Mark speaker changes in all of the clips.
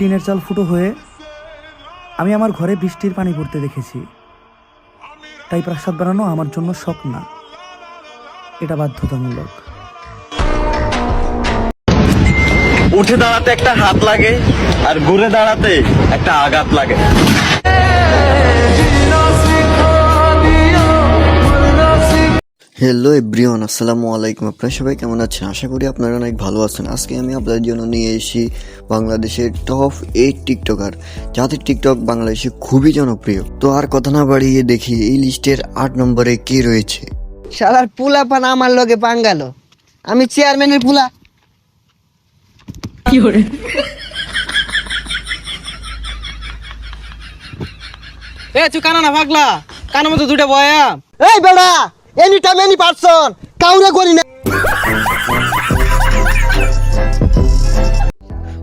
Speaker 1: টিনের চাল ফুটো হয়ে আমি আমার ঘরে বৃষ্টির পানি পড়তে দেখেছি। তাই প্রাসাদ বানানো আমার জন্য শখ না, এটা বাধ্যতামূলক।
Speaker 2: উঠে দাঁড়াতে একটা হাত লাগে আর ঘুরে দাঁড়াতে একটা আঘাত লাগে।
Speaker 3: হ্যালো এভরিওয়ান, আসসালামু আলাইকুম। আপনারা সবাই কেমন আছেন? আশা করি আপনারা অনেক ভালো আছেন। আজকে আমি আপনাদের জন্য নিয়ে এসেছি বাংলাদেশের টপ 8 টিকটকার, যাদের টিকটক বাংলাদেশে খুবই জনপ্রিয়। তো আর কথা না বাড়িয়ে দেখি এই লিস্টের 8 নম্বরে কে রয়েছে।
Speaker 4: শালার পুলা পান আমার লগে পাঙ্গালো, আমি চেয়ারম্যানের পুলা। কি করে
Speaker 5: এ তুই কানা না পাগলা, কানের মতো দুইটা বয়া।
Speaker 4: এই বেড়া, এনি টাইম এনি পারসন, কাউরে করি না।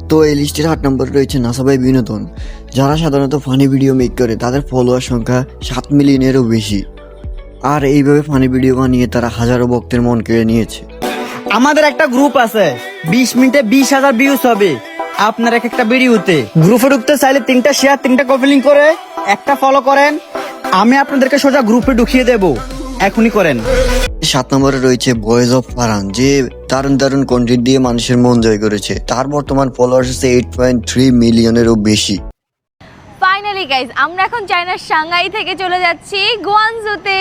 Speaker 3: তো এই লিস্টের 8 নম্বরে রয়েছে নাসাবাই বিনোদন, যারা সাধারণত ফানি ভিডিও মেক করে। তাদের ফলোয়ার সংখ্যা 7 মিলিয়নেরও বেশি, আর এইভাবে ফানি ভিডিও বানিয়ে তারা হাজারো ভক্তের মন কেড়ে নিয়েছে।
Speaker 5: আমাদের একটা গ্রুপ আছে, 20 মিনিটে 20,000 ভিউজ হবে আপনার এক একটা ভিডিওতে। গ্রুপে ঢুকতে চাইলে 3টা শেয়ার 3টা কপি লিংক করে একটা ফলো করেন, আমি আপনাদেরকে সোজা গ্রুপে ঢুকিয়ে দেব, এখনই করেন।
Speaker 3: 7 নম্বরে রয়েছে ভয়েস অফ ফারহান, যে দারুণ দারুণ কন্টেন্ট দিয়ে মানুষের মন জয় করেছে। তার বর্তমান ফলোয়ার্স আছে 8.3 মিলিয়নেরও বেশি।
Speaker 6: ফাইনালি গাইজ, আমরা এখন চায়নার সাংহাই থেকে চলে যাচ্ছি গুয়াংজুতে,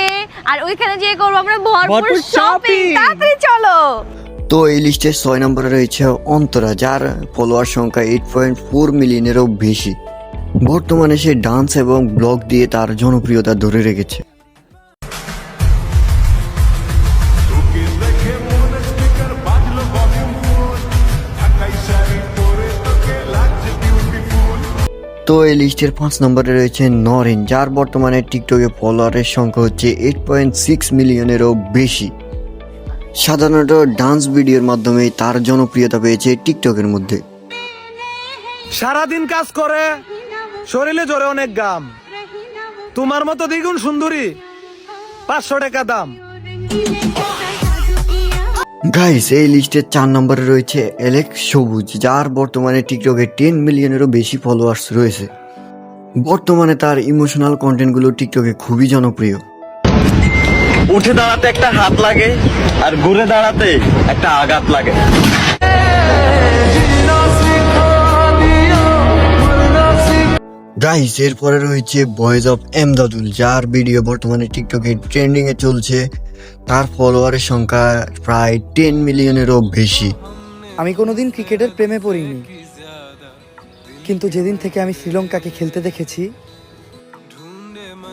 Speaker 6: আর ওইখানে যেয়ে করবো আমরা ভরপুর শপিং। তাড়াতাড়ি চলো।
Speaker 3: তো এই লিস্টে 6 নম্বরে রয়েছে অন্তরা, যার ফলোয়ার সংখ্যা 8.4 মিলিয়নেরও বেশি। বর্তমানে সে ডান্স এবং ব্লগ দিয়ে তার জনপ্রিয়তা ধরে রেখেছে। তো এই লিস্টের 5 নম্বরে রয়েছে নরিন, যার বর্তমানে টিকটকে ফলোয়ারের সংখ্যা হচ্ছে 8.6 মিলিয়নেরও বেশি। সাধারণত ডান্স ভিডিওর মাধ্যমে তার জনপ্রিয়তা পেয়েছে টিকটকের মধ্যে।
Speaker 7: সারাদিন কাজ করে, শরীরে জোরে অনেক গাম, তোমার মতো দ্বিগুণ সুন্দরী, 500 টাকা দাম।
Speaker 3: গাইস, এই লিস্টের 4 নম্বরে রয়েছে অ্যালেক্স সবুজ, যার বর্তমানে টিকটকে 10 মিলিয়নেরও বেশি ফলোয়ার্স রয়েছে। বর্তমানে তার ইমোশনাল কন্টেন্টগুলো টিকটকে খুবই জনপ্রিয়।
Speaker 2: উঠে দাঁড়াতে একটা হাত লাগে আর ঘুরে দাঁড়াতে একটা আঘাত লাগে।
Speaker 3: গাইস, এরপরে রয়েছে ভয়েস অফ এমদাদুল, যার ভিডিও বর্তমানে টিকটকে ট্রেন্ডিং এ চলছে। তার ফলোয়ারের সংখ্যা প্রায় 10 মিলিয়নেরও বেশি।
Speaker 1: আমি কোনোদিন ক্রিকেটের প্রেমে পড়িনি, কিন্তু যেদিন থেকে আমি শ্রীলঙ্কাকে খেলতে দেখেছি,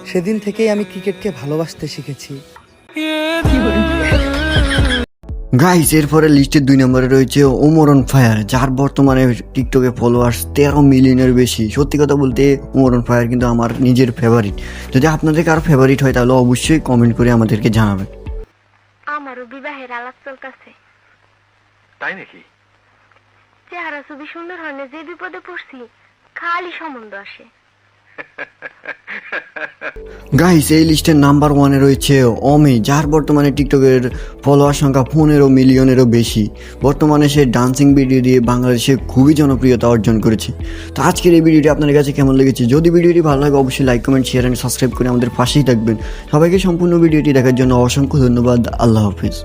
Speaker 1: সেদিন থেকেই আমি ক্রিকেটকে ভালোবাসতে শিখেছি।
Speaker 3: গাইস, এরপরে লিস্টের 2 নম্বরে রয়েছে ওমর অন ফায়ার, যার বর্তমানে টিকটকে ফলোয়ার্স 13 মিলিয়নের বেশি। সত্যি কথা বলতে ওমর অন ফায়ার কিন্তু আমার নিজের ফেভারিট। যদি আপনাদের কারো ফেভারিট হয় তাহলে অবশ্যই কমেন্ট করে আমাদেরকে জানাবেন।
Speaker 8: আমারও বিবাহের আলাপ চলতেছে।
Speaker 2: তাই নাকি?
Speaker 8: চেহারা ছবি সুন্দর হলে যে বিপদে পড়ছি খালি সম্বন্ধ আসে।
Speaker 3: গাইস, এই লিস্টের নাম্বার 1-এ রয়েছে অমি, যার বর্তমানে টিকটকের ফলোয়ার সংখ্যা 15 মিলিয়নেরও বেশি। বর্তমানে সে ডান্সিং ভিডিও দিয়ে বাংলাদেশে খুবই জনপ্রিয়তা অর্জন করেছে। তো আজকের এই ভিডিওটি আপনাদের কাছে কেমন লেগেছে? যদি ভিডিওটি ভালো লাগে অবশ্যই like, comment, share and subscribe করে আমাদের পাশেই থাকবেন। সবাইকে সম্পূর্ণ ভিডিওটি দেখার জন্য অসংখ্য ধন্যবাদ। আল্লাহ হাফেজ।